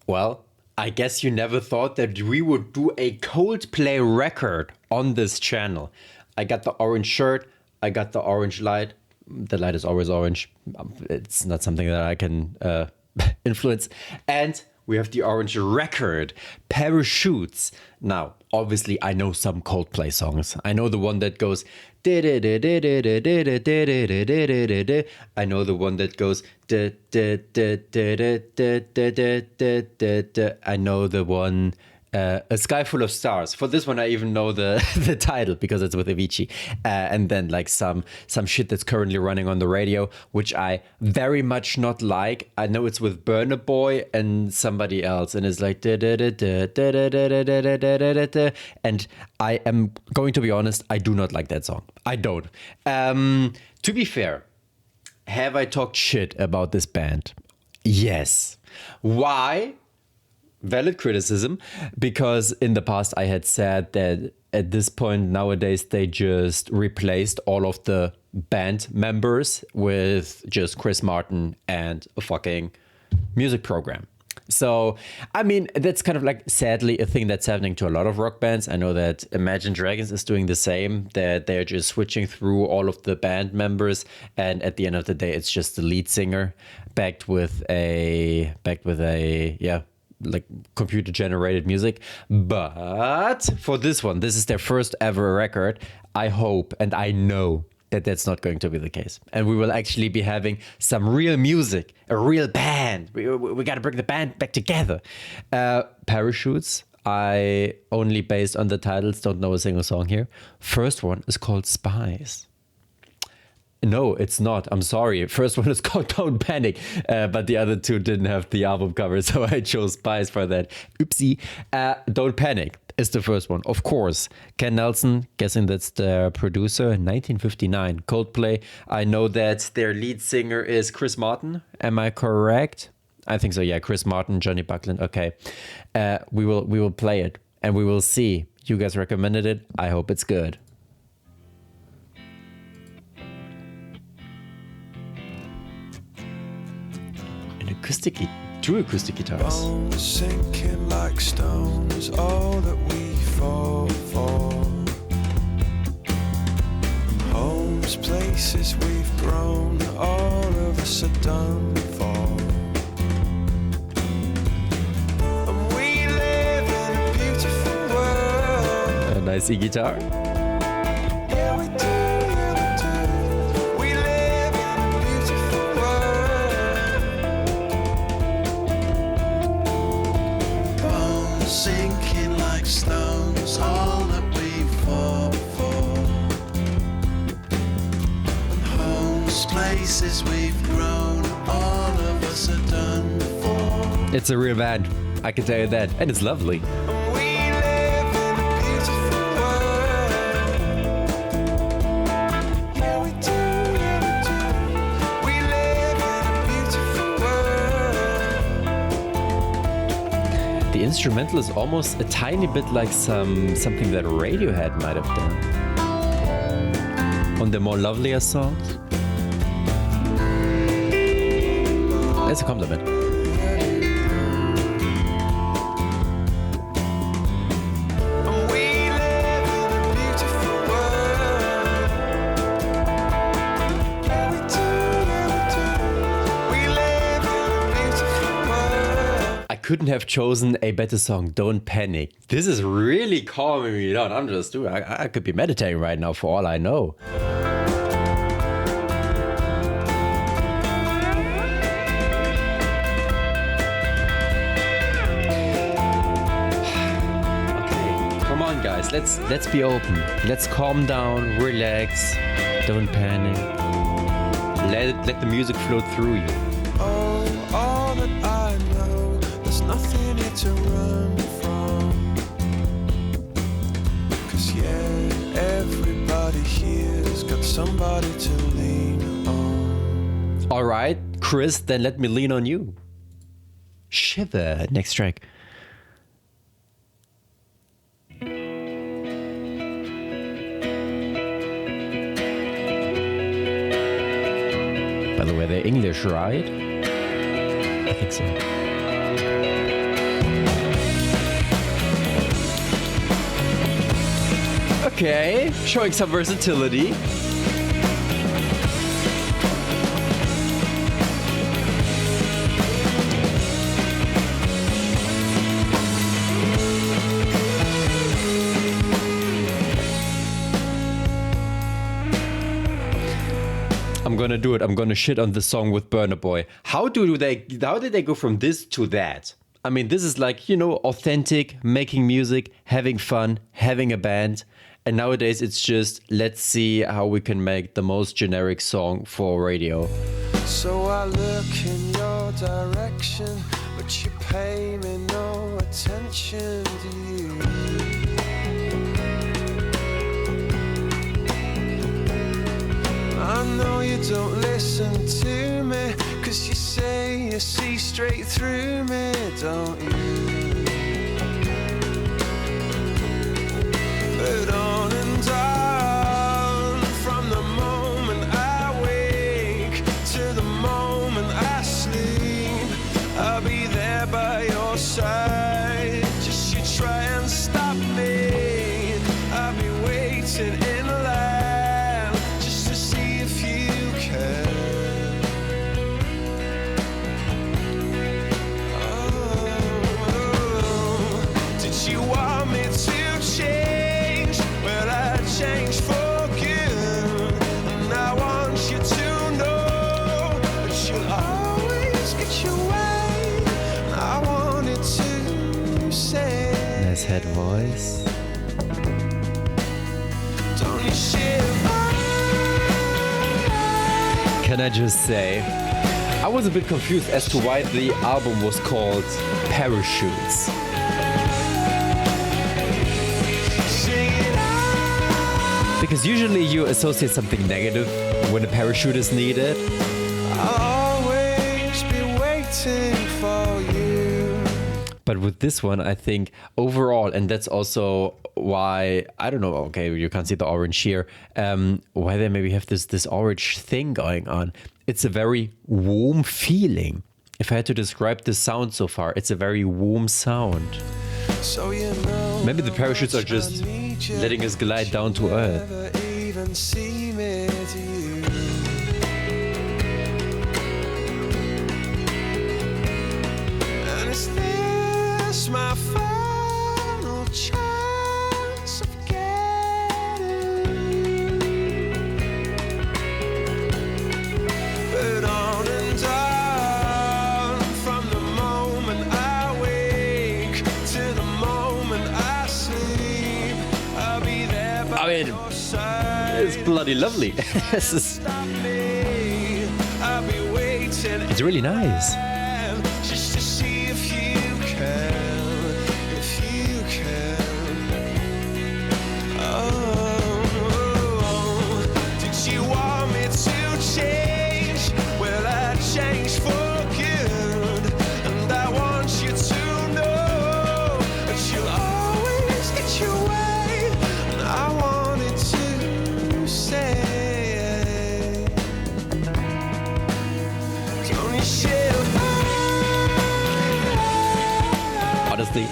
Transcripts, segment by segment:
Well, I guess you never thought that we would do a Coldplay record on this channel. I got the orange shirt. I got the orange light. The light is always orange. It's not something that I can influence. And we have the orange record, Parachutes. Now, obviously, I know some Coldplay songs. I know the one that goes. I know the one that goes. I know the one. A Sky Full of Stars. For this one, I even know the title because it's with Avicii. And then like some shit that's currently running on the radio, which I very much not like. I know it's with Burna Boy and somebody else, and it's like and I am going to be honest, I do not like that song. I don't. To be fair, have I talked shit about this band? Yes. Why? Valid criticism, because in the past I had said that at this point nowadays they just replaced all of the band members with just Chris Martin and a fucking music program. So, I mean, that's kind of like sadly a thing that's happening to a lot of rock bands. I know that Imagine Dragons is doing the same, that they're just switching through all of the band members. And at the end of the day, it's just the lead singer backed with a like computer generated music. But for this one, this is their first ever record. I hope and I know that that's not going to be the case. And we will actually be having some real music, a real band. We got to bring the band back together. Parachutes, I only based on the titles, don't know a single song here. First one is called Spies. No, it's not. I'm sorry. First one is called Don't Panic, but the other two didn't have the album cover, so I chose Spies for that. Oopsie. Don't Panic is the first one. Of course, Ken Nelson, guessing that's the producer, 1959. Coldplay, I know that their lead singer is Chris Martin. Am I correct? I think so, yeah. Chris Martin, Johnny Buckland. Okay. We will play it, and we will see. You guys recommended it. I hope it's good. Two acoustic guitars. Bones sinking like stones, all that we fall for. Homes, places we've grown, all of us are done for. And we live in a beautiful world. A nice e-guitar. Yeah, we do. Sinking like stones, all that we fought for. And homes, places we've grown, all of us are done for. It's a real band, I can tell you that, and it's lovely. The instrumental is almost a tiny bit like something that Radiohead might have done on the more lovelier songs. That's a compliment. Couldn't have chosen a better song. Don't Panic. This is really calming me down. I could be meditating right now for all I know. Okay, come on guys, let's be open. Let's calm down, relax. Don't panic. Let the music flow through you. Oh, all that I know, there's nothing here to run from. 'Cause yeah, everybody here's got somebody to lean on. Alright, Chris, then let me lean on you. Shiver, next track. By the way, they're English, right? I think so. Okay, showing some versatility. I'm gonna do it. I'm gonna shit on this song with Burna Boy. How did they go from this to that? I mean, this is like, authentic, making music, having fun, having a band. And nowadays it's just, let's see how we can make the most generic song for radio. So I look in your direction, but you pay me no attention, do you? I know you don't listen to me, 'cause you say you see straight through me, don't you? But on and on, from the moment I wake to the moment I sleep, I'll be there by your side. Just you try and stop me, I'll be waiting in line just to see if you can. Oh, did you want me to change? Well, I changed for good, and I want you to know that you'll always get your way. And I wanted to say, Nice head voice. don't you shiver? Can I just say, I was a bit confused as to why the album was called Parachutes. Sing it out. Because usually you associate something negative when a parachute is needed. I'll always be waiting for you. But with this one, I think overall, and that's also why, I don't know, okay, you can't see the orange here, why they maybe have this orange thing going on. It's a very warm feeling. If I had to describe the sound so far, it's a very warm sound. So you know Maybe the parachutes are just letting us glide down to earth. never even see me, do you? And is this my final chance of getting? But on and on, from the moment I wake to the moment I sleep, I'll be there by I mean, your side. it's bloody lovely. This is- Stop me, I'll be waiting it's really nice. just to see if you can, if you can. Oh, did you want me to change? Well, I changed for good, and I want you to know that you'll always get your way. And I wanted to say, don't you shiver? Honestly,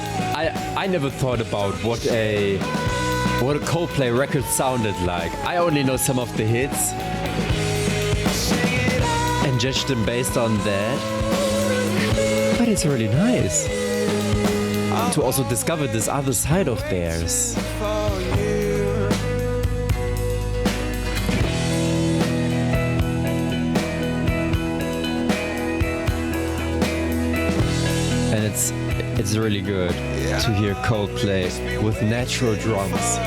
I never thought about what a Coldplay record sounded like. I only know some of the hits and judge them based on that. But it's really nice to also discover this other side of theirs. For you. And it's really good to hear Coldplay with natural drums.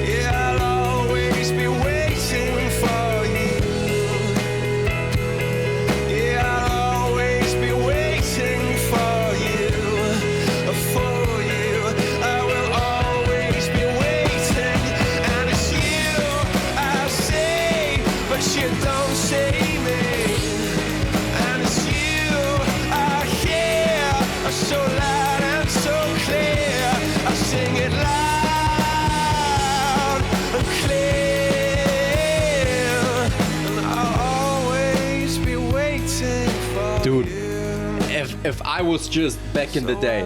Yeah, I'll always be waiting for you. Yeah, I'll always be waiting for you. For you, I will always be waiting. And it's you I say, but you don't say me. And it's you I hear, so loud and so clear. I sing it loud and clear, and I'll always be waiting for Dude, you. if I was just back in the day,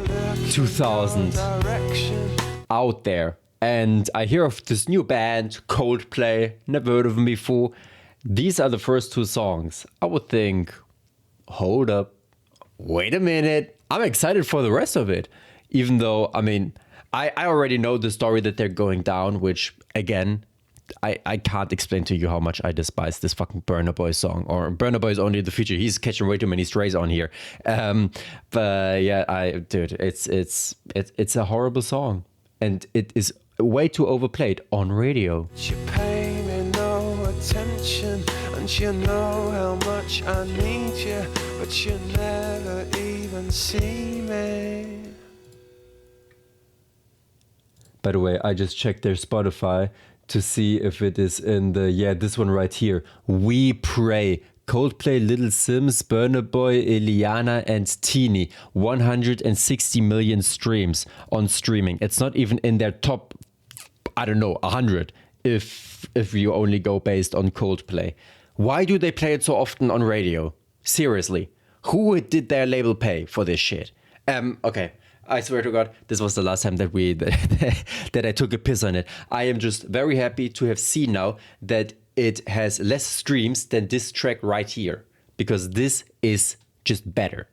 2000, Direction. out there and I hear of this new band, Coldplay, never heard of them before, these are the first two songs, I would think, hold up, wait a minute, I'm excited for the rest of it. Even though, I mean, I already know the story that they're going down, which, again, I can't explain to you how much I despise this fucking Burna Boy song. Or Burna Boy is only the feature. He's catching way too many strays on here. But yeah, dude, it's a horrible song. And it is way too overplayed on radio. You pay me no attention, and you know how much I need you, but you never even see me. By the way, I just checked their Spotify to see if it is in this one right here. We Pray. Coldplay, Little Sims, Burna Boy, Eliana, and Teeny. 160 million streams on streaming. It's not even in their top, I don't know, 100 if you only go based on Coldplay. Why do they play it so often on radio? Seriously. Who did their label pay for this shit? Okay. I swear to God, this was the last time that that I took a piss on it. I am just very happy to have seen now that it has less streams than this track right here. Because this is just better.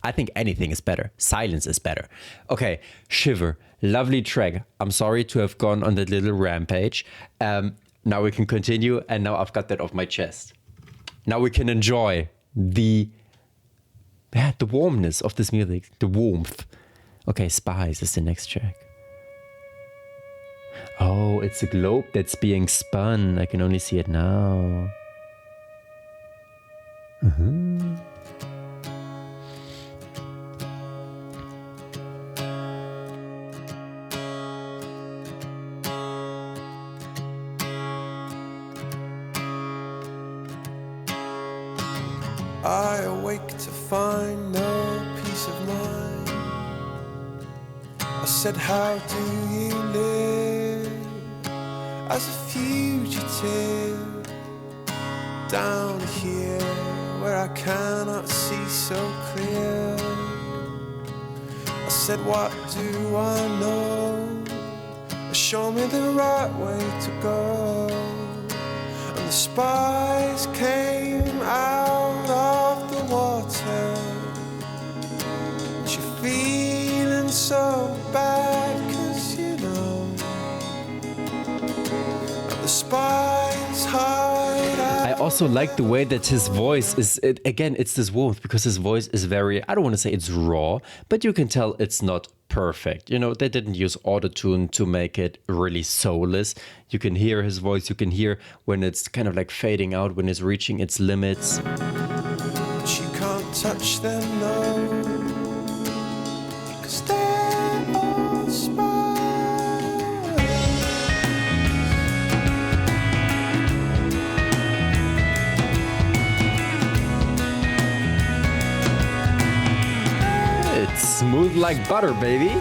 I think anything is better. Silence is better. Okay, Shiver. Lovely track. I'm sorry to have gone on that little rampage. Now we can continue, and now I've got that off my chest. Now we can enjoy the warmness of this music. The warmth. Okay, Spies is the next track. Oh, it's a globe that's being spun. I can only see it now. I awake to find no peace of mind. I said, how do you live as a fugitive down here where I cannot see so clear? I said, what do I know? Show me the right way to go. And the spies came out of the water. And you're feeling so bad, 'cause you know. And the spies hide out. I also like the way that his voice is, again, it's this warmth, because his voice is very, I don't want to say it's raw, but you can tell it's not perfect. You know, they didn't use autotune to make it really soulless. You can hear his voice, you can hear when it's kind of like fading out, when it's reaching its limits. She can't touch them, no. 'Cause they're all spies. It's smooth like butter, baby.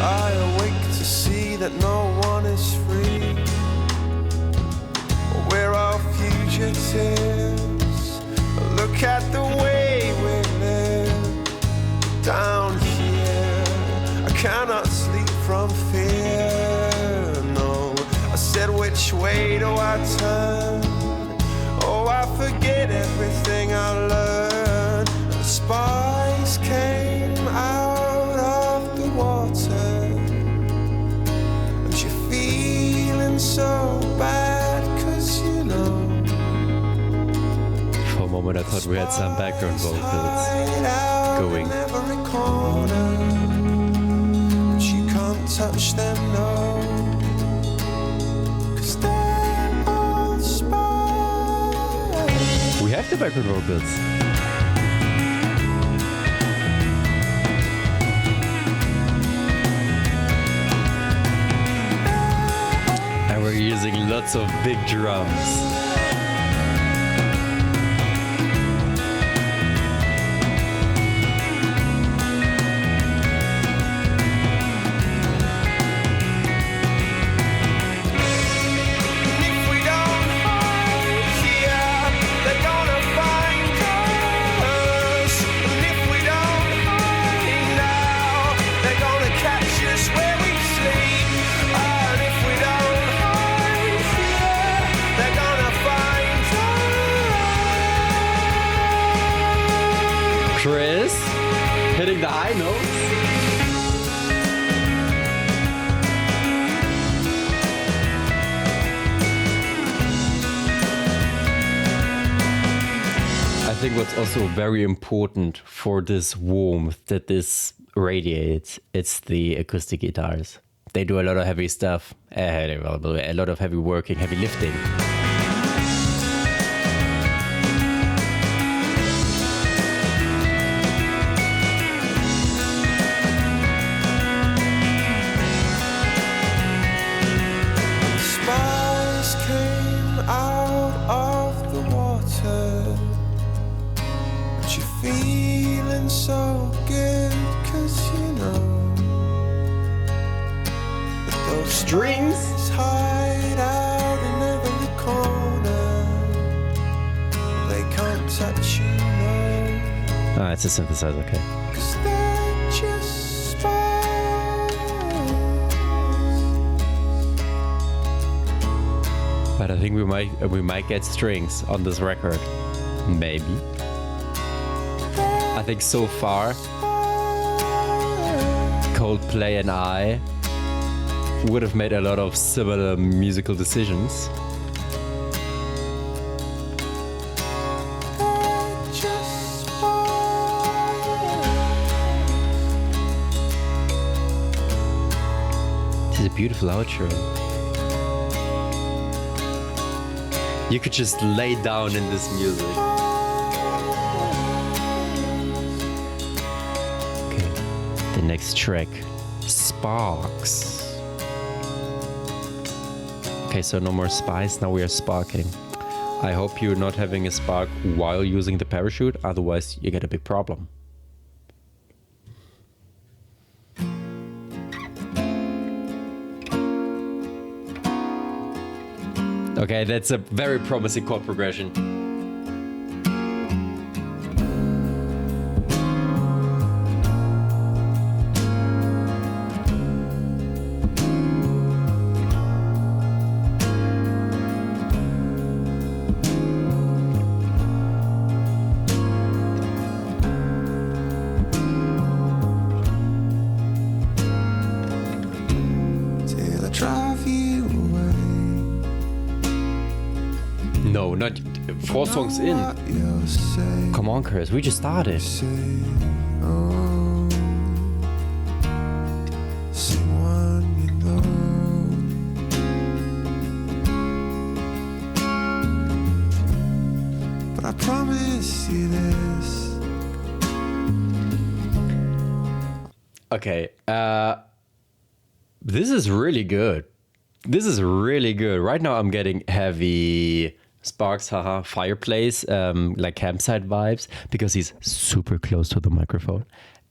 I awake to see that no one is free. We're all fugitives. Look at the way we live down here. I cannot sleep from fear, no. I said, which way do I turn? Oh, I forget everything I learned. The spies came out of the water. And you're feeling so bad, 'cause you know. For a moment I thought we had some background vocals going. Every corner, but you can't touch them, no. 'Cause they're all spies. We have the background vocals. And we're using lots of big drums. the high notes. I think what's also very important for this warmth that this radiates, it's the acoustic guitars. They do a lot of heavy stuff, a lot of heavy working, heavy lifting. Spars came out of the water, but you're feeling so good, 'cause you know that those Strings? stars hide out in every corner. They can't touch you, no, Ah, it's a synthesizer, okay. 'cause they're just spars. But I think we might get strings on this record. Maybe. I think so far, Coldplay and I would have made a lot of similar musical decisions. They're just spars. This is a beautiful outro. You could just lay down in this music. Okay, the next track, Sparks. Okay, so no more spice, now we are sparking. I hope you're not having a spark while using the parachute, otherwise you get a big problem. Okay, that's a very promising chord progression. Till I drive you away. No, not 4 songs in. What you'll say, Come on, Chris, we just started. say, oh, someone you know. But I promise you this. Okay, this is really good. This is really good. Right now I'm getting heavy Sparks, haha, fireplace, like campsite vibes, because he's super close to the microphone.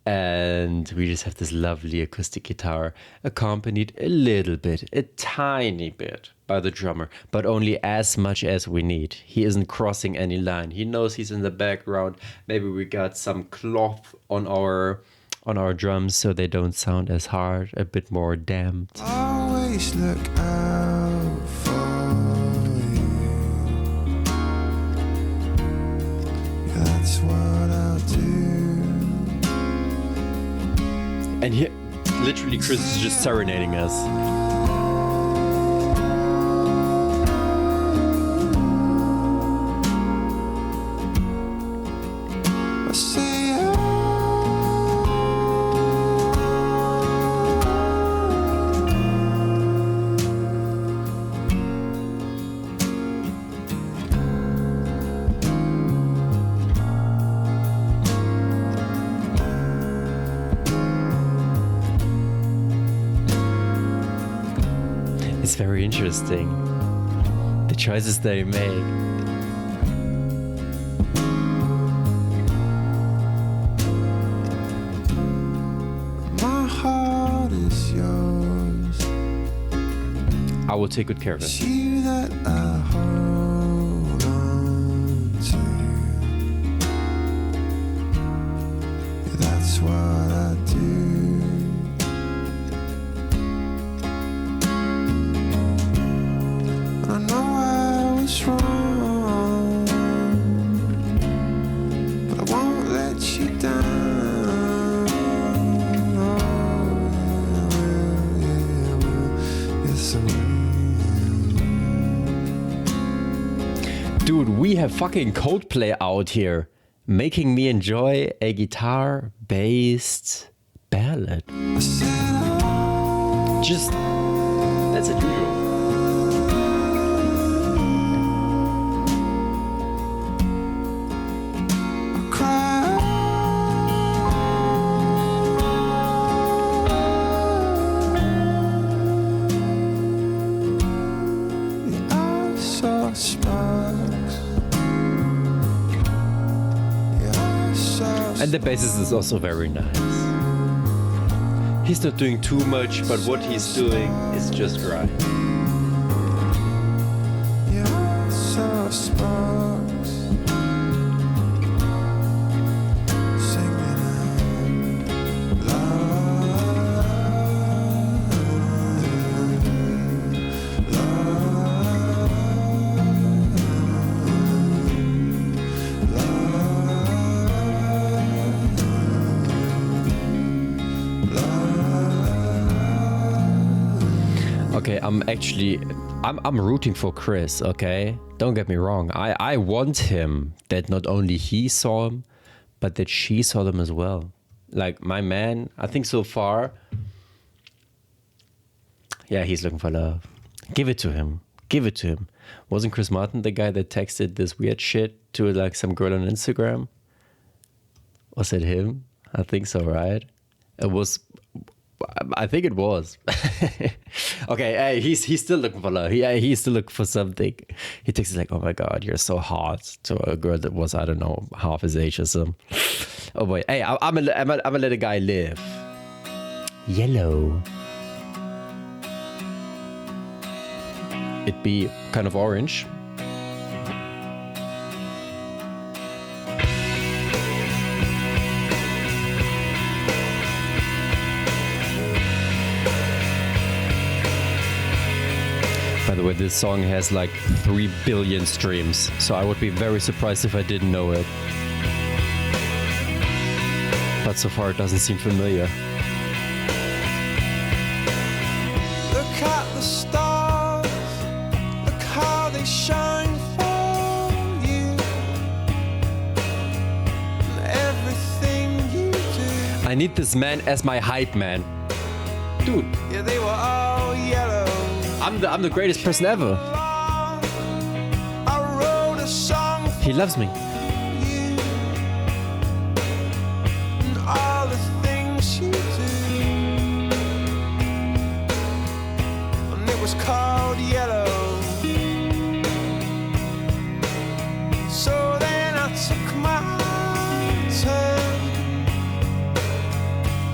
And we just have this lovely acoustic guitar accompanied a little bit, a tiny bit by the drummer, but only as much as we need. He isn't crossing any line. He knows he's in the background. Maybe we got some cloth on our drums so they don't sound as hard, a bit more damped. Always look out for you. Yeah, that's what I'll do. And here, literally, Chris is just serenading us. I say, It's very interesting, the choices they make. my heart is yours. I will take good care of It's it. you that I hold on to. Yeah, that's what I do. I know I was wrong, but I won't let you down. Dude, we have fucking Coldplay out here, making me enjoy a guitar-based ballad. Just, that's it, usual. And the bassist is also very nice. He's not doing too much, but what he's doing is just right. Okay, I'm rooting for Chris, okay? Don't get me wrong. I want him that not only he saw him, but that she saw them as well. Like, my man, I think so far, yeah, he's looking for love. Give it to him. Give it to him. Wasn't Chris Martin the guy that texted this weird shit to like some girl on Instagram? Was it him? I think so, right? I think it was. Okay, hey, he's still looking for love. He's still looking for something. He texted like, "Oh my God, you're so hot," to a girl that was, I don't know, half his age or something. Oh boy, hey, I'm gonna let a guy live. Yellow. It be kind of orange. By the way, this song has like 3 billion streams, so I would be very surprised if I didn't know it. But so far it doesn't seem familiar. Look at the stars, look how they shine for you, and everything you do. I need this man as my hype man. Dude, Yeah, they were all yellow. I'm the greatest person ever. I wrote a song for He loves me. you, and all the things you do, and it was called Yellow. So then I took my turn.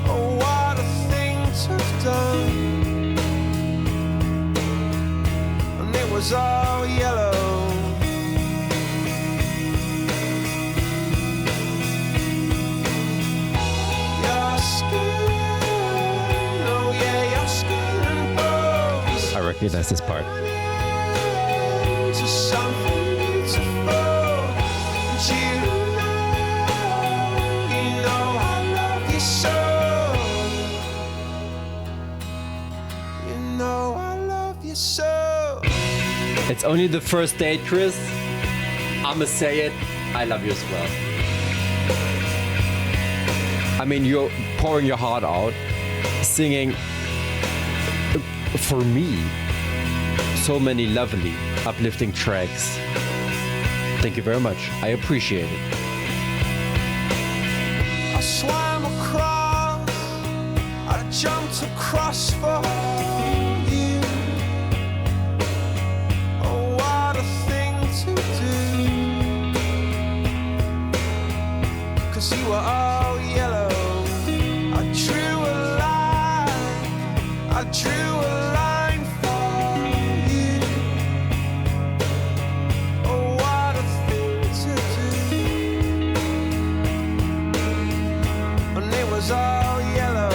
Oh, what a thing to have done. And it was all yellow. Your skin, oh yeah, your skin and bones. I recognize this part. To something beautiful. And you know I love you so. You know I love you so. It's only the first date, Chris. I'ma say it. I love you as well. I mean, you're pouring your heart out, singing for me so many lovely, uplifting tracks. Thank you very much. I appreciate it. I swam across, I jumped across for you. Oh, what a thing to do. 'Cause you were all yellow. I drew a line for you. Oh, what a thing to do. And it was all yellow.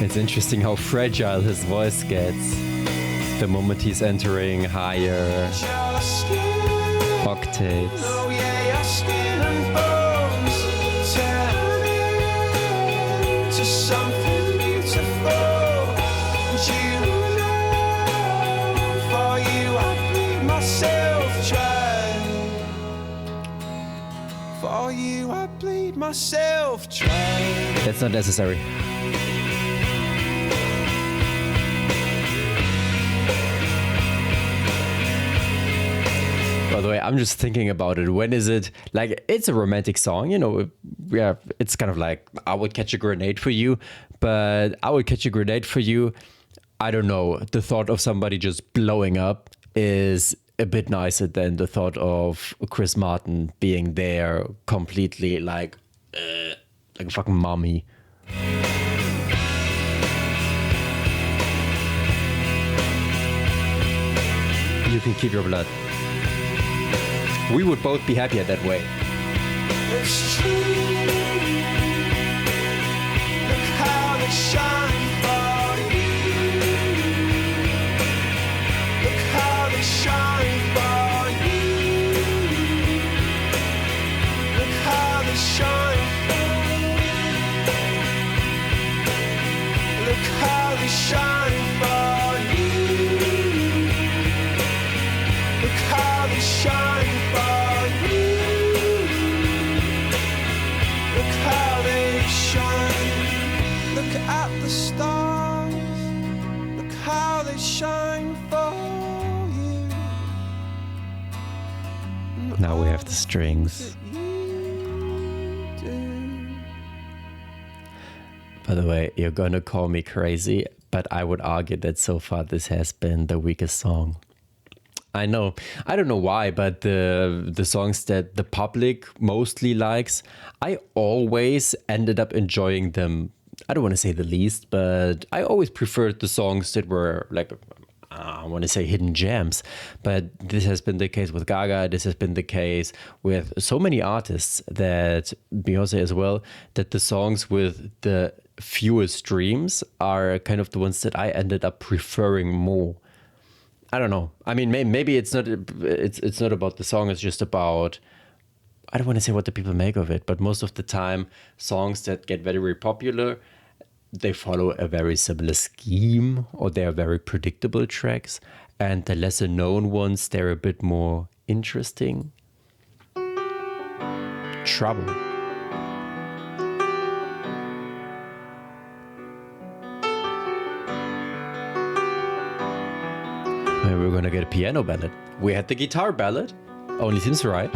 It's interesting how fragile his voice gets the moment he's entering higher Your skin, octaves. oh yeah, your skin and bones turn into something beautiful. And you know, for you I bleed myself dry. myself trying. That's not necessary. By the way, I'm just thinking about it. When is it? Like, it's a romantic song, you know. Yeah, it's kind of like, I would catch a grenade for you, but I would catch a grenade for you. I don't know. The thought of somebody just blowing up is a bit nicer than the thought of Chris Martin being there completely like a fucking mummy. You can keep your blood. We would both be happier that way. It's true. Look how they shine for you. Look how they shine for you. Look how they shine for you. Look how they shine for you. Look how they shine for you. Look how they shine. Look at the stars. Look how they shine for you. Now we have the strings. You do. By the way, you're gonna call me crazy, but I would argue that so far this has been the weakest song. I know. I don't know why, but the songs that the public mostly likes, I always ended up enjoying them. I don't want to say the least, but I always preferred the songs that were like, I want to say hidden gems. But this has been the case with Gaga. This has been the case with so many artists, that Beyonce as well, that the songs with the fewest streams are kind of the ones that I ended up preferring more. I don't know. I mean, maybe it's not. It's not about the song. It's just about. I don't want to say what the people make of it, but most of the time, songs that get very popular, they follow a very similar scheme, or they are very predictable tracks. And the lesser known ones, they're a bit more interesting. Trouble. Maybe we're gonna get a piano ballad. We had the guitar ballad. Only seems right.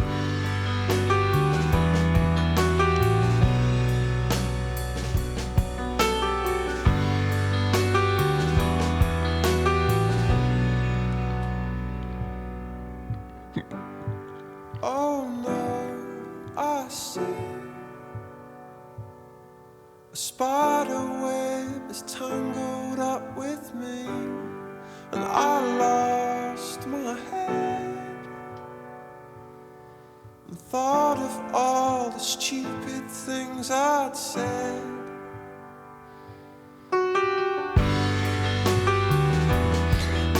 Oh no, I see a spider web is tangled up with me, and I lost my head and thought of all the stupid things I'd said.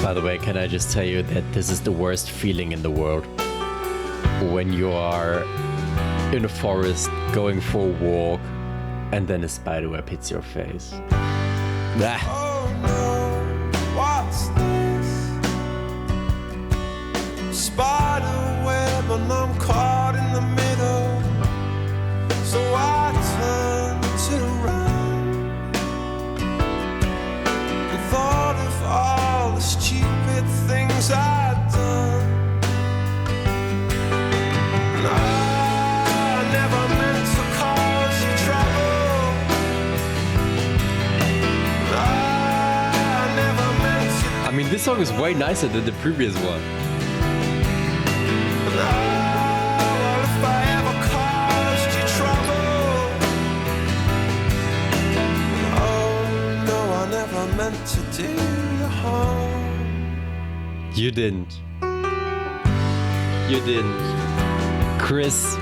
By the way, can I just tell you that this is the worst feeling in the world? When you are in a forest going for a walk and then a spiderweb hits your face. Ah. Oh no, what's this? Spider web and I'm caught in the middle. So I turned it around and thought of all the stupid things I'd done. And I never meant to cause you trouble. And I never meant to. I mean, this song is way nicer than the previous one. And well, if I ever caused you trouble. And oh no, I never meant to do you harm. You didn't. You didn't. Chris,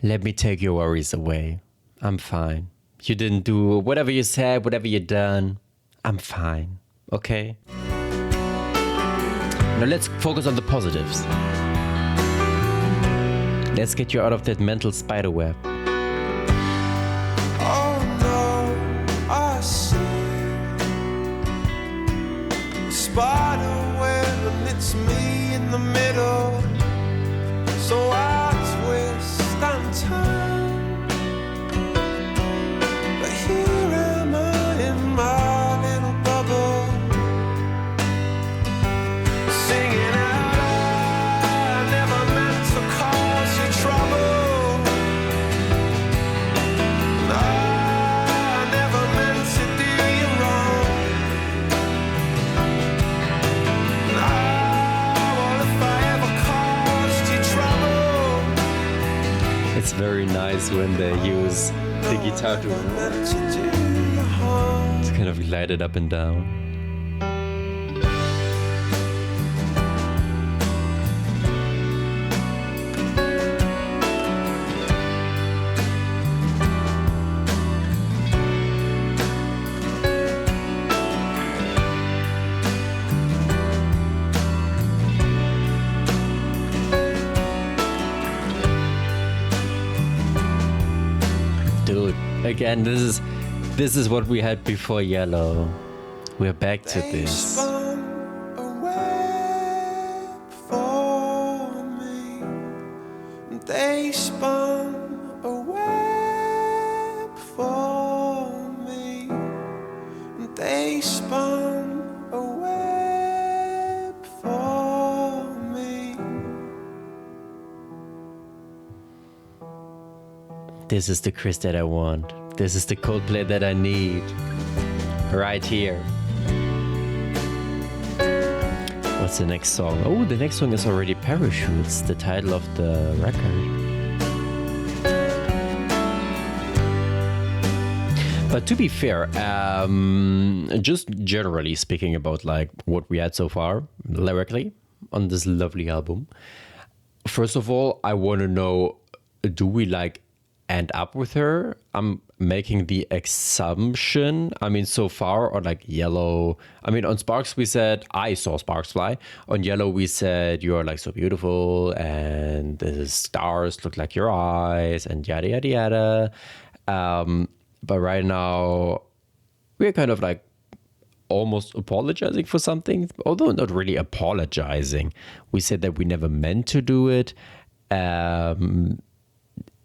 let me take your worries away. I'm fine. You didn't do whatever you said, whatever you done. I'm fine. Okay? Now let's focus on the positives. Let's get you out of that mental spider web. Oh no, I see a spider web and it's me in the middle. So I twist and turn nice when they use the guitar to kind of glide it up and down. Again, this is what we had before Yellow. We're back to this. Spun a web for me. They spun a web for me. They spun a web for me. This is the Chris that I want. This is the Coldplay that I need. Right here. What's the next song? Oh, the next song is already Parachutes, the title of the record. But to be fair, just generally speaking about like what we had so far lyrically on this lovely album. First of all, I want to know, do we like end up with her? I'm making the assumption, I mean, so far on like Yellow, I mean, on Sparks we said I saw sparks fly. On Yellow we said you are like so beautiful and the stars look like your eyes and yada yada yada. But right now we're kind of like almost apologizing for something, although not really apologizing. We said that we never meant to do it.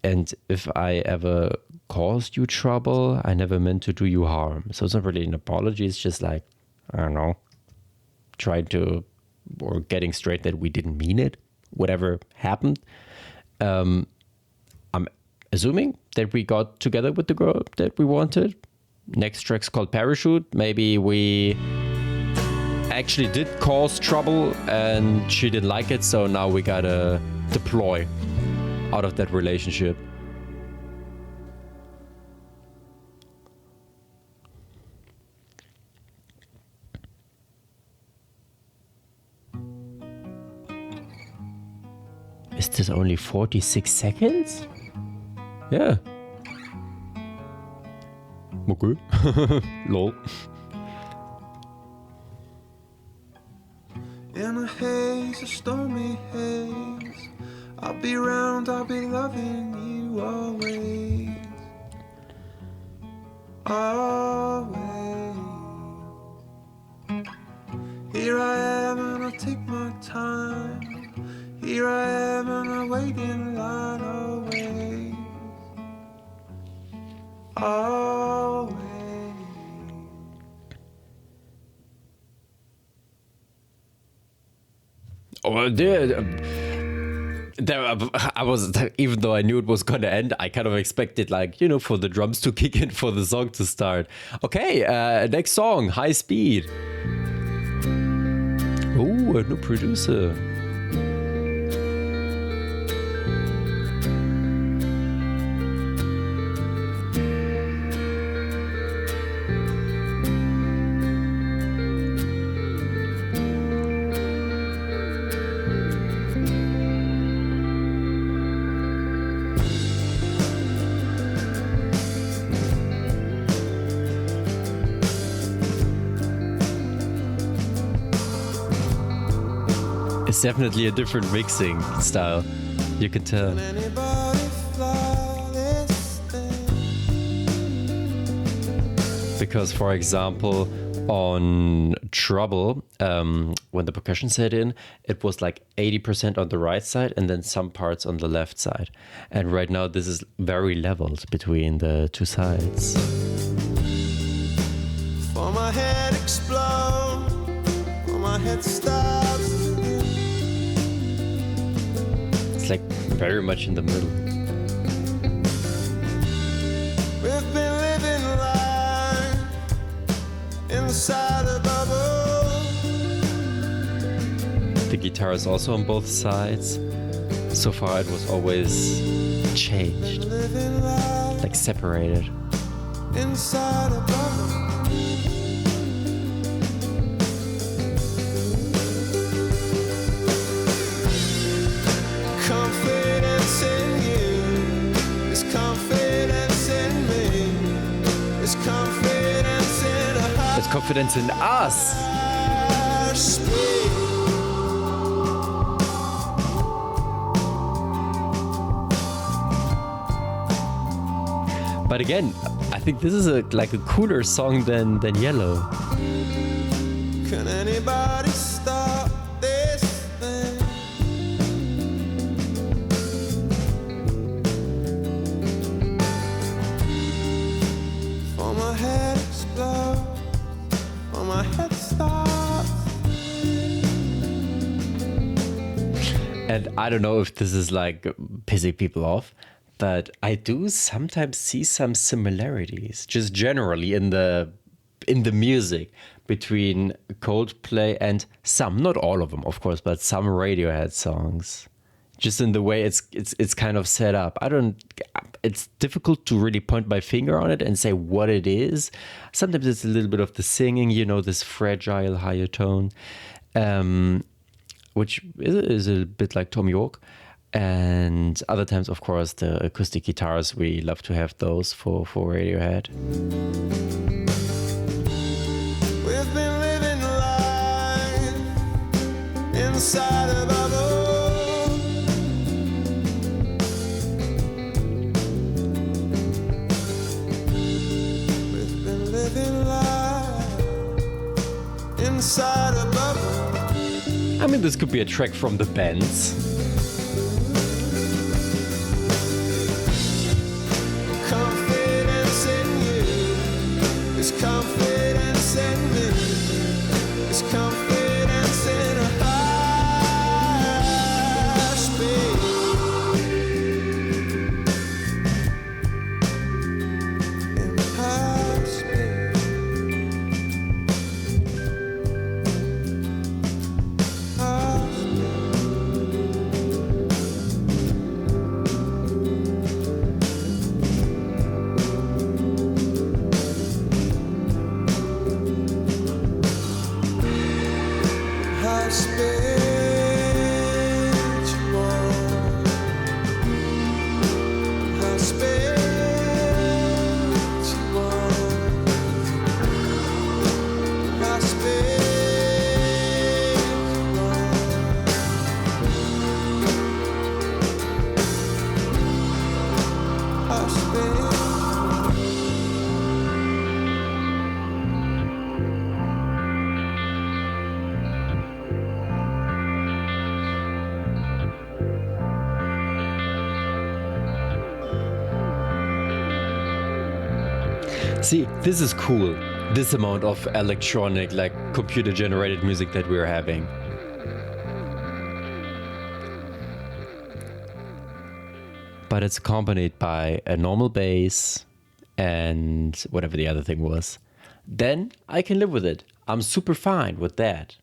And if I ever caused you trouble, I never meant to do you harm. So it's not really an apology. It's just like, I don't know, trying to, or getting straight that we didn't mean it, whatever happened. I'm assuming that we got together with the girl that we wanted. Next track's called Parachute. Maybe we actually did cause trouble and she didn't like it. So now we gotta deploy out of that relationship. Is this only 46 seconds? Yeah. Okay. Lol. In a haze, a stormy haze, I'll be round, I'll be loving you always. Always. Here I am and I'll take my time. Here I am and I wait in line always. Always. Oh, I was, even though I knew it was gonna end, I kind of expected, like, you know, for the drums to kick in, for the song to start. Okay, next song, High Speed. Oh, a new producer. It's definitely a different mixing style. You can tell. Because, for example, on Trouble, when the percussion set in, it was like 80% on the right side and then some parts on the left side. And right now, this is very leveled between the two sides. For my head explode, for my head stops. It's like very much in the middle. We've been living life inside a bubble. The guitar is also on both sides. So far it was always changed, living life like separated. inside a bubble. Confidence in you is confidence in me. It's confidence in a higher It's confidence in us. speed. But again, I think this is like a cooler song than Yellow. Can anybody stop this thing? For my head explodes, for my head stops. And I don't know if this is like pissing people off, but I do sometimes see some similarities, just generally in the music between Coldplay and some, not all of them, of course, but some Radiohead songs. Just in the way it's kind of set up. It's difficult to really point my finger on it and say what it is. Sometimes it's a little bit of the singing, this fragile higher tone, which is a bit like Tom York. And other times, of course, the acoustic guitars, we love to have those for Radiohead. We've been living life inside a bubble. We've been living life inside a bubble. I mean, this could be a track from the Bends. Confidence in you is confidence in me. It's confidence in a higher speed. In high speed. High See, this is cool. This amount of electronic, like computer-generated music that we're having. But it's accompanied by a normal bass and whatever the other thing was. Then I can live with it. I'm super fine with that.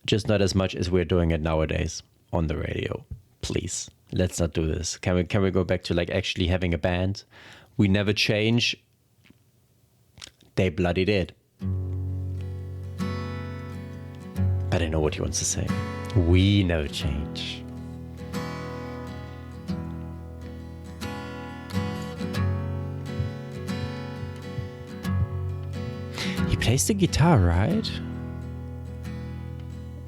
Just not as much as we're doing it nowadays on the radio. Please, let's not do this. Can we go back to like actually having a band? We never change. They bloody did. But I know what he wants to say. We never change. He plays the guitar, right?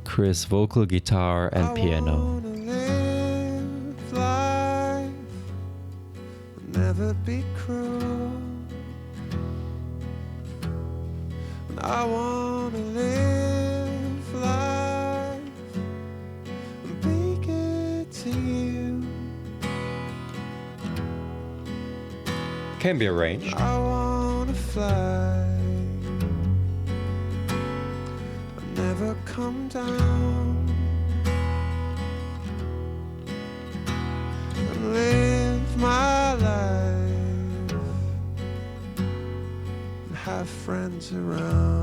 Chris, vocal, guitar, and piano. I wanna live life, never be cruel. I wanna live life and be good to you. Can be arranged. I wanna fly and never come down and live my life and have friends around.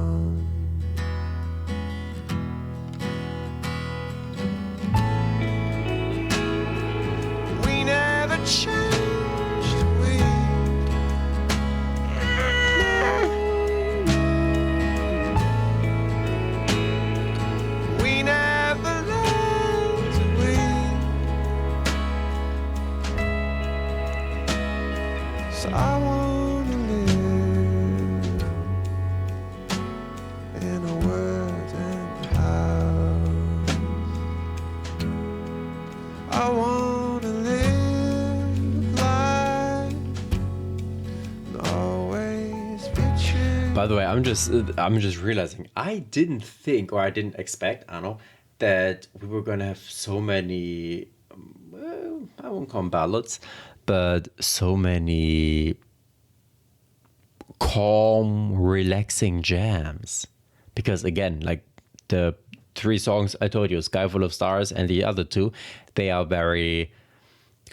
By the way, I'm just realizing I didn't think, or I didn't expect, I don't know, that we were gonna have so many. I won't call them ballads, but so many calm, relaxing jams. Because again, like the 3 songs I told you, Sky Full of Stars and the other 2, they are very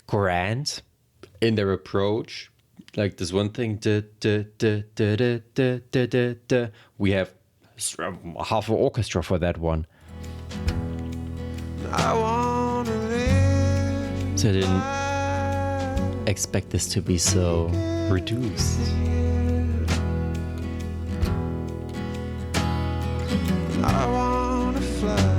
grand in their approach. Like this one thing, we have half an orchestra for that one. I wanna live. So I didn't expect this to be so reduced. I wanna fly.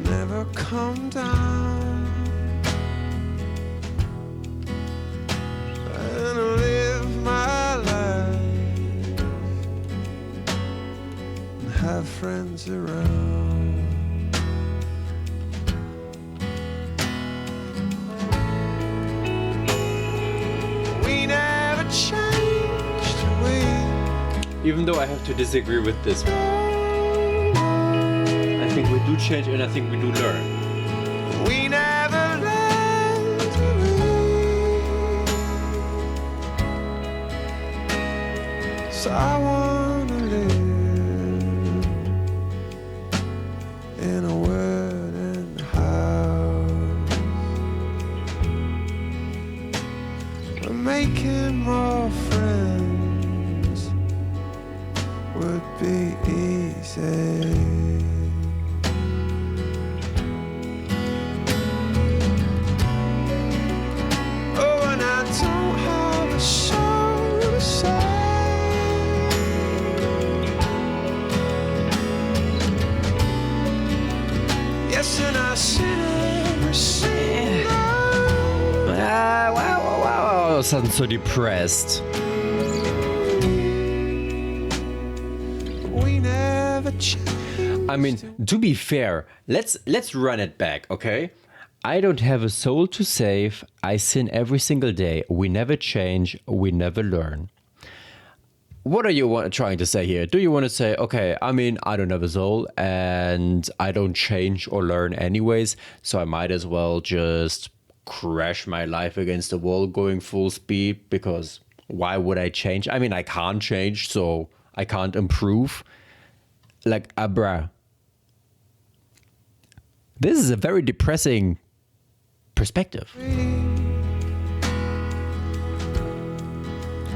Never come down. And live my life. And have friends around. We never changed, we. Even though I have to disagree with this one. I think we do change and I think we do learn. We never learned to read. So I wanna live in a wooden house. We're making more friends. Would be easy. Oh, and I don't have a soul to say. Yes, and I sin every single. Wow. I sound so depressed. We never changed. I mean, to be fair, let's run it back, okay? I don't have a soul to save. I sin every single day. We never change. We never learn. What are you trying to say here? Do you want to say, okay, I mean, I don't have a soul and I don't change or learn anyways, so I might as well just crash my life against the wall going full speed, because why would I change? I mean, I can't change, so I can't improve. Like, bruh. This is a very depressing perspective.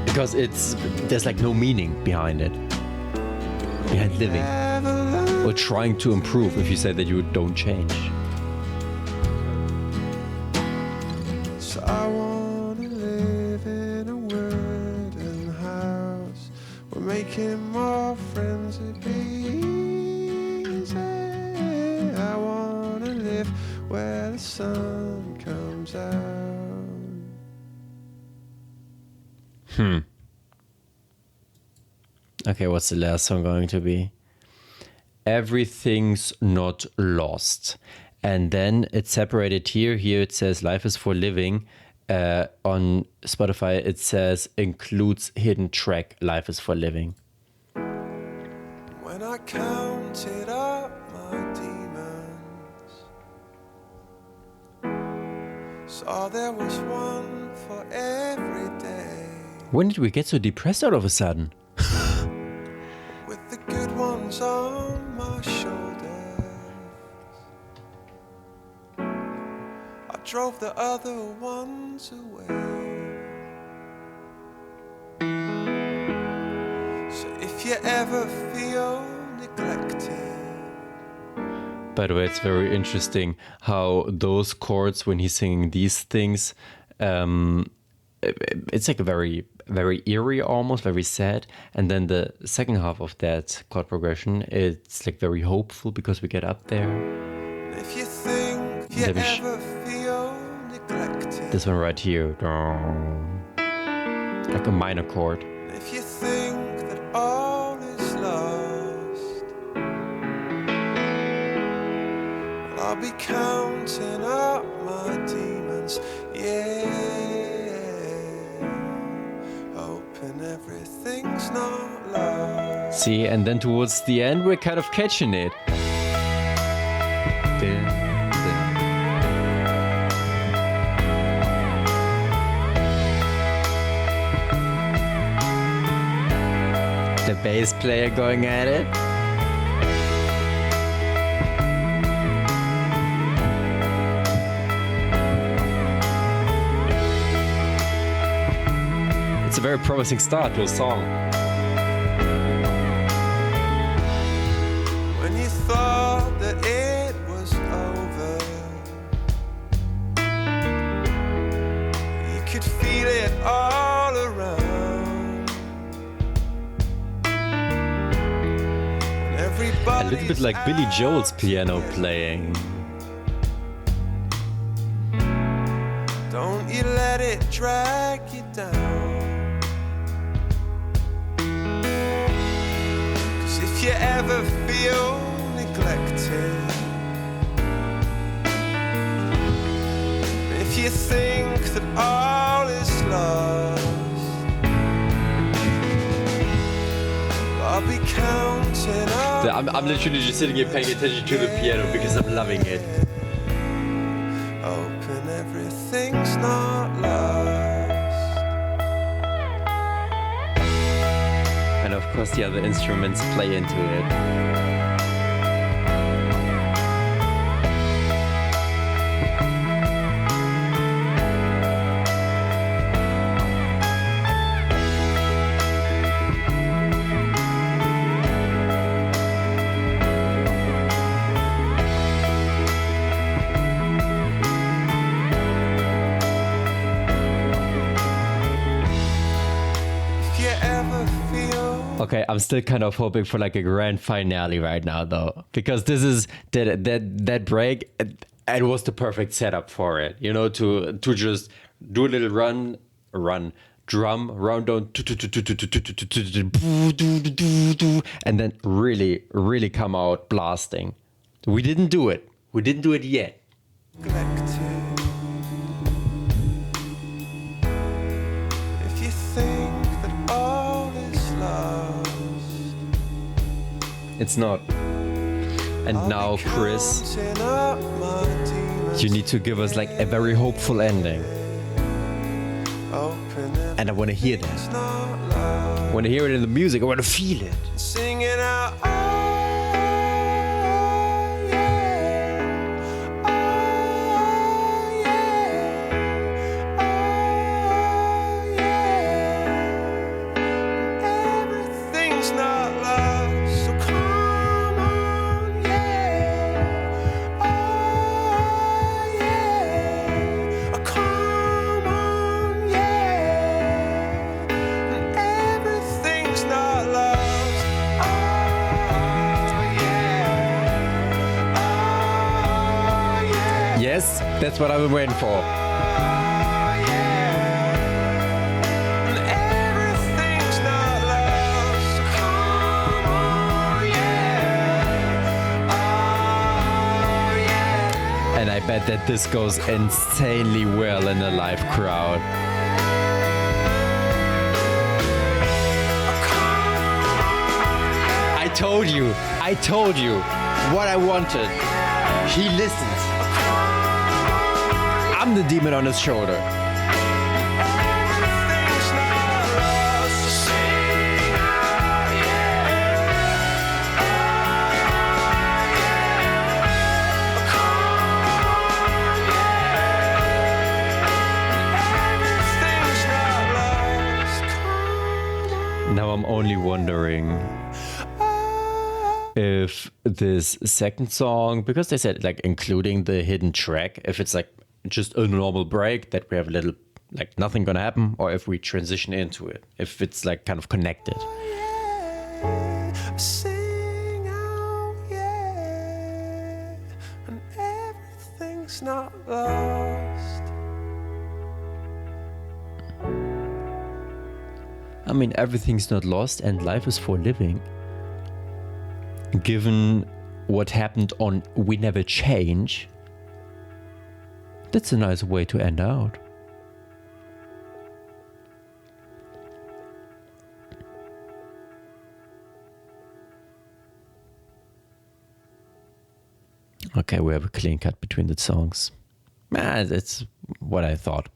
Because there's like no meaning behind it. Behind living. Or trying to improve if you say that you don't change. So I wanna live in a wooden house. We're making more friends to be easy. I wanna live where the sun comes out. Okay, what's the last song going to be? Everything's Not Lost. And then it's separated here. Here it says Life is for Living. On Spotify it says includes hidden track Life is for Living. When I counted up my demons, saw there was one for every day. When did we get so depressed all of a sudden? With the good ones on my shoulders, I drove the other ones away. So if you ever feel neglected, By the way, it's very interesting how those chords, when he's singing these things, it's like a very, very eerie, almost very sad. And then the second half of that chord progression, it's like very hopeful because we get up there. if you think you Let me ever feel neglected, This one right here, like a minor chord. if you think that all is lost, I'll be counting up my demons, yeah. everything's not lost. See, and then towards the end, we're kind of catching it. The bass player going at it. It's a very promising start to a song. When you thought that it was over, you could feel it all around. A little bit like Billy Joel's piano playing. Don't you let it drag you down. If you ever feel neglected, if you think that all is lost, I'll be counting on. I'm literally just sitting here paying attention to the piano because I'm loving it. Open, everything's not lost. And of course the other instruments play into it. Okay, I'm still kind of hoping for like a grand finale right now, though, because this is that break. It was the perfect setup for it, you know, to just do a little drum, round down, and then really come out blasting. We didn't do it. We didn't do it yet. It's not. And now, Chris, you need to give us like a very hopeful ending. And I want to hear that. I want to hear it in the music. I want to feel it. Singing out. Yes, that's what I've been waiting for. And I bet that this goes insanely well in a live crowd. I told you what I wanted. He listens. I'm the demon on his shoulder. Now I'm only wondering if this second song, because they said like including the hidden track, if it's like just a normal break that we have a little like nothing gonna happen, or if we transition into it, if it's like kind of connected. Sing out, yeah, and everything's not lost. I mean, everything's not lost and life is for living. Given what happened on We Never Change, that's a nice way to end out. Okay, we have a clean cut between the songs. It's what I thought.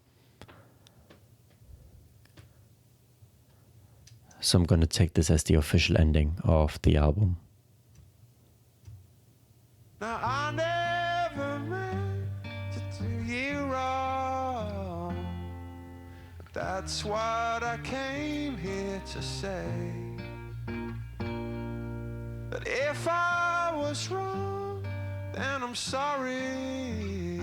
So I'm going to take this as the official ending of the album. Now I never meant to do you wrong. That's what I came here to say. But if I was wrong, then I'm sorry.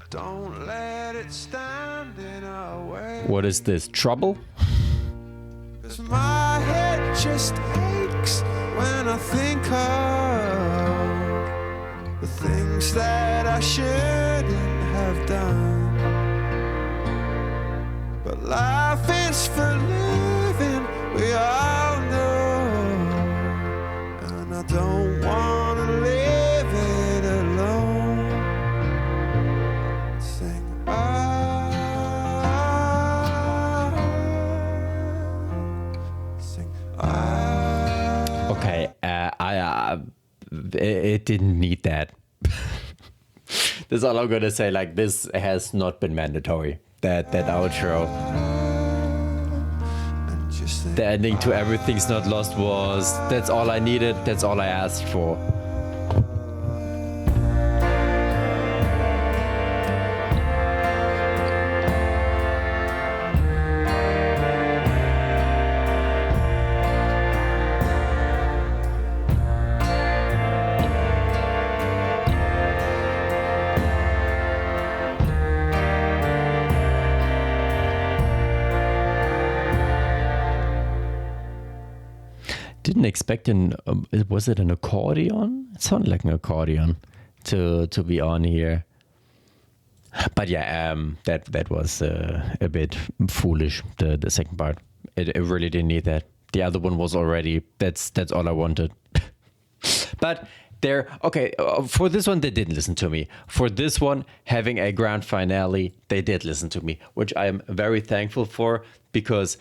Don't let it stand in our way. What is this? Trouble? 'Cause my head just aches when I think of the things that I shouldn't have done. But life is for living, we all know. And I don't wanna live it alone. Sing Okay, it didn't need that. That's all I'm gonna say. Like, this has not been mandatory. That outro, the ending to Everything's Not Lost was. That's all I needed. That's all I asked for. Didn't expect was it an accordion? It sounded like an accordion to be on here. But yeah, that was a bit foolish. The second part, it really didn't need that. The other one was already. That's all I wanted. But for this one they didn't listen to me. For this one, having a grand finale, they did listen to me, which I am very thankful for, because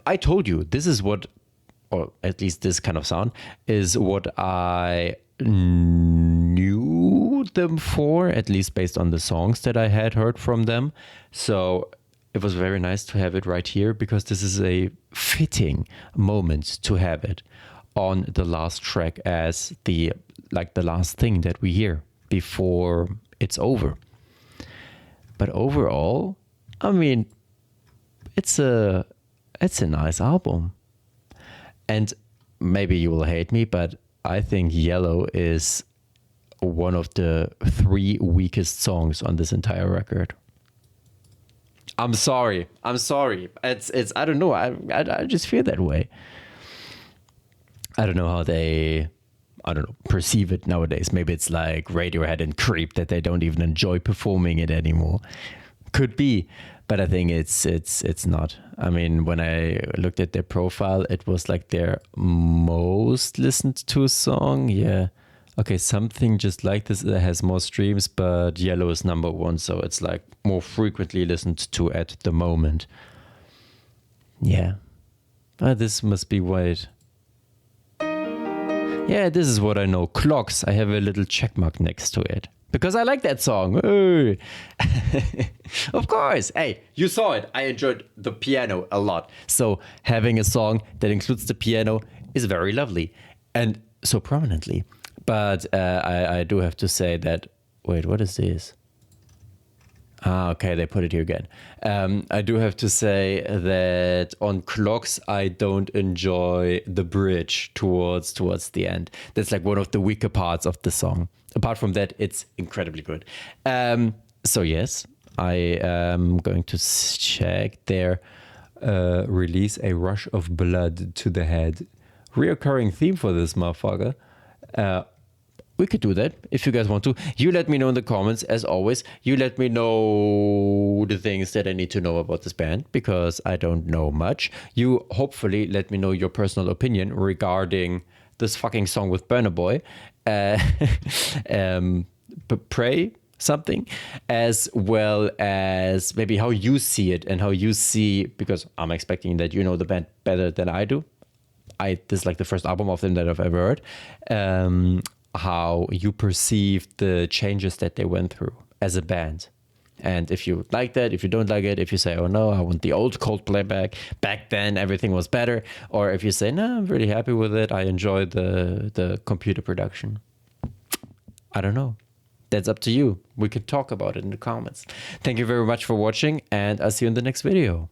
I told you this is what, or at least this kind of sound, is what I knew them for, at least based on the songs that I had heard from them. So it was very nice to have it right here, because this is a fitting moment to have it on the last track as the last thing that we hear before it's over. But overall, I mean, it's a nice album. And maybe you will hate me, but I think Yellow is one of the 3 weakest songs on this entire record. I'm sorry. It's I don't know. I just feel that way. I don't know how they, perceive it nowadays. Maybe it's like Radiohead and Creep, that they don't even enjoy performing it anymore. Could be. But I think it's not. I mean, when I looked at their profile, it was like their most listened to song. Yeah. Okay, something just like this that has more streams, but Yellow is number 1, so it's like more frequently listened to at the moment. Yeah. This must be what. Yeah, this is what I know. Clocks. I have a little check mark next to it. Because I like that song. Hey. Of course. Hey, you saw it. I enjoyed the piano a lot. So having a song that includes the piano is very lovely. And so prominently. But I do have to say that... Wait, what is this? Okay, they put it here again. I do have to say that on Clocks, I don't enjoy the bridge towards the end. That's like one of the weaker parts of the song. Apart from that, it's incredibly good. So yes, I am going to check their release, A Rush of Blood to the Head. Reoccurring theme for this motherfucker. We could do that if you guys want to. You let me know in the comments, as always. You let me know the things that I need to know about this band, because I don't know much. You hopefully let me know your personal opinion regarding this fucking song with Burna Boy. Pray something, as well as maybe how you see it and how you see, because I'm expecting that you know the band better than I do. This is like the first album of them that I've ever heard. how you perceive the changes that they went through as a band. And if you like that, if you don't like it, if you say, oh no, I want the old Coldplay back then everything was better. Or if you say, no, I'm really happy with it, I enjoy the computer production. I don't know. That's up to you. We could talk about it in the comments. Thank you very much for watching, and I'll see you in the next video.